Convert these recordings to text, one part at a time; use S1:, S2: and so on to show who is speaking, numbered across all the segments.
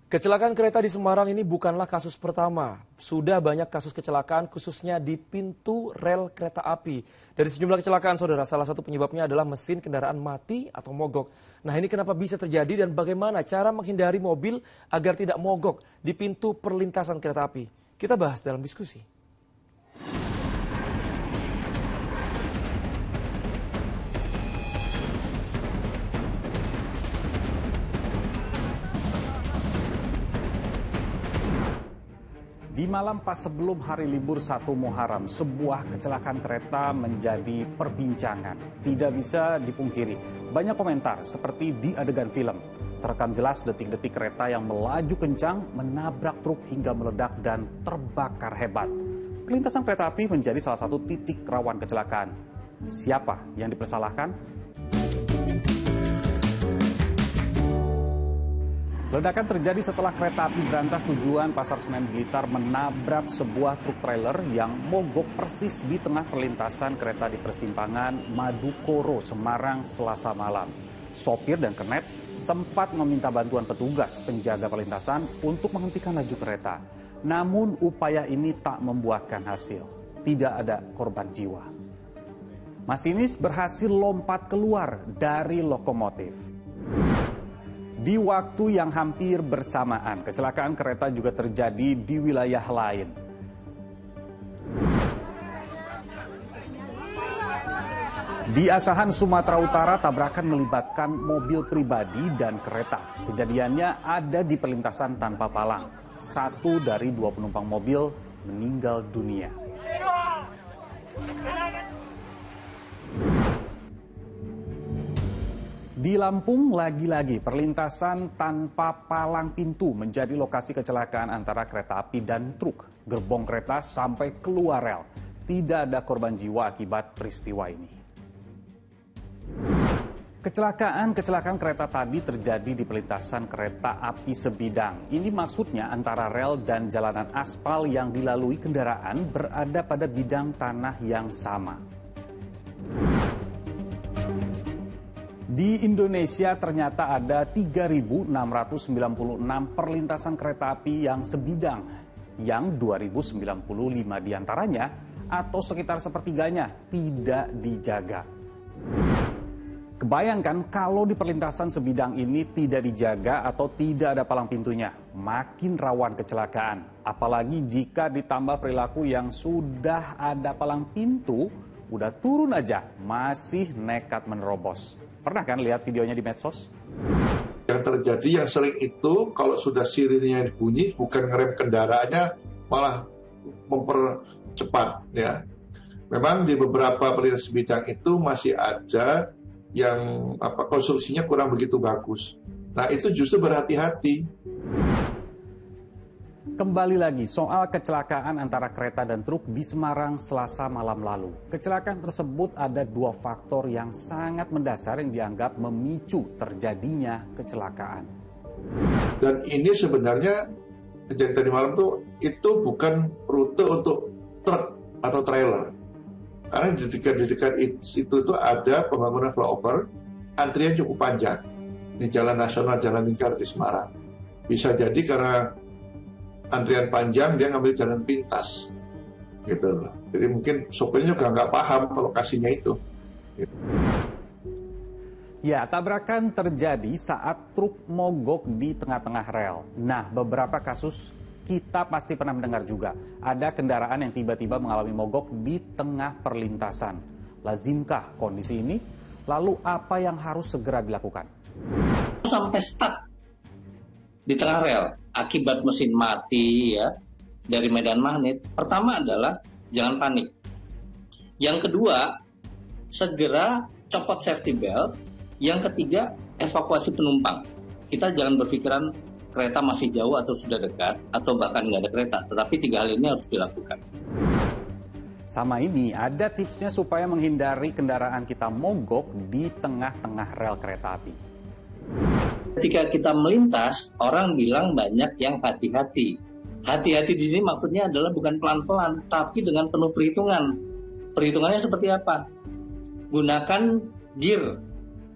S1: Kecelakaan kereta di Semarang ini bukanlah kasus pertama. Sudah banyak kasus kecelakaan khususnya di pintu rel kereta api. Dari sejumlah kecelakaan, saudara, salah satu penyebabnya adalah mesin kendaraan mati atau mogok. Nah, ini kenapa bisa terjadi dan bagaimana cara menghindari mobil agar tidak mogok di pintu perlintasan kereta api? Kita bahas dalam diskusi.
S2: Di malam pas sebelum hari libur 1 Muharram, sebuah kecelakaan kereta menjadi perbincangan. Tidak bisa dipungkiri, banyak komentar seperti di adegan film. Terekam jelas detik-detik kereta yang melaju kencang, menabrak truk hingga meledak dan terbakar hebat. Perlintasan kereta api menjadi salah satu titik rawan kecelakaan. Siapa yang dipersalahkan? Ledakan terjadi setelah kereta api berantas tujuan Pasar Senen Blitar menabrak sebuah truk trailer yang mogok persis di tengah perlintasan kereta di persimpangan Madukoro, Semarang, Selasa malam. Sopir dan kernet sempat meminta bantuan petugas penjaga perlintasan untuk menghentikan laju kereta. Namun upaya ini tak membuahkan hasil. Tidak ada korban jiwa. Masinis berhasil lompat keluar dari lokomotif. Di waktu yang hampir bersamaan, kecelakaan kereta juga terjadi di wilayah lain. Di Asahan, Sumatera Utara, tabrakan melibatkan mobil pribadi dan kereta. Kejadiannya ada di perlintasan tanpa palang. 1 dari 2 penumpang mobil meninggal dunia. Di Lampung, lagi-lagi perlintasan tanpa palang pintu menjadi lokasi kecelakaan antara kereta api dan truk. Gerbong kereta sampai keluar rel. Tidak ada korban jiwa akibat peristiwa ini. Kecelakaan kereta tadi terjadi di perlintasan kereta api sebidang. Ini maksudnya antara rel dan jalanan aspal yang dilalui kendaraan berada pada bidang tanah yang sama. Di Indonesia ternyata ada 3.696 perlintasan kereta api yang sebidang, yang 2.095 diantaranya atau sekitar sepertiganya tidak dijaga. Kebayangkan kalau di perlintasan sebidang ini tidak dijaga atau tidak ada palang pintunya, makin rawan kecelakaan. Apalagi jika ditambah perilaku yang sudah ada palang pintu, udah turun aja masih nekat menerobos. Pernah kan lihat videonya di medsos?
S3: Yang terjadi yang sering itu kalau sudah sirinnya bunyi bukan ngerem kendaraannya malah mempercepat ya. Memang di beberapa perlintasan sebidang itu masih ada yang konstruksinya kurang begitu bagus. Nah, itu justru berhati-hati.
S2: Kembali lagi soal kecelakaan antara kereta dan truk di Semarang Selasa malam lalu. Kecelakaan tersebut ada 2 faktor yang sangat mendasar yang dianggap memicu terjadinya kecelakaan.
S3: Dan ini sebenarnya kejadian tadi malam itu bukan rute untuk truk atau trailer. Karena di dekat itu ada pembangunan flyover, antrian cukup panjang di Jalan Nasional Jalan Lingkar di Semarang. Bisa jadi karena antrian panjang dia ngambil jalan pintas, gitu loh. Jadi mungkin sopirnya juga nggak paham lokasinya itu. Gitu.
S2: Ya, tabrakan terjadi saat truk mogok di tengah-tengah rel. Nah, beberapa kasus kita pasti pernah mendengar juga. Ada kendaraan yang tiba-tiba mengalami mogok di tengah perlintasan. Lazimkah kondisi ini? Lalu apa yang harus segera dilakukan?
S4: Sampai stuck di tengah rel akibat mesin mati ya dari medan magnet. Pertama adalah jangan panik. Yang kedua, segera copot safety belt. Yang ketiga, evakuasi penumpang. Kita jangan berpikiran kereta masih jauh atau sudah dekat atau bahkan nggak ada kereta, tetapi 3 hal ini harus dilakukan.
S2: Sama ini ada tipsnya supaya menghindari kendaraan kita mogok di tengah-tengah rel kereta api.
S4: Ketika kita melintas, orang bilang banyak yang hati-hati. Hati-hati di sini maksudnya adalah bukan pelan-pelan, tapi dengan penuh perhitungan. Perhitungannya seperti apa? Gunakan gear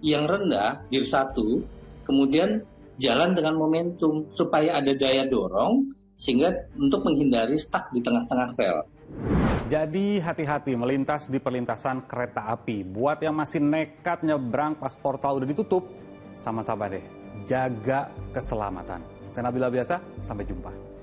S4: yang rendah, gear 1, kemudian jalan dengan momentum supaya ada daya dorong sehingga untuk menghindari stuck di tengah-tengah rel.
S2: Jadi hati-hati melintas di perlintasan kereta api. Buat yang masih nekat nyebrang pas portal udah ditutup, sama-sama deh, jaga keselamatan. Saya Nabila Biasa, sampai jumpa.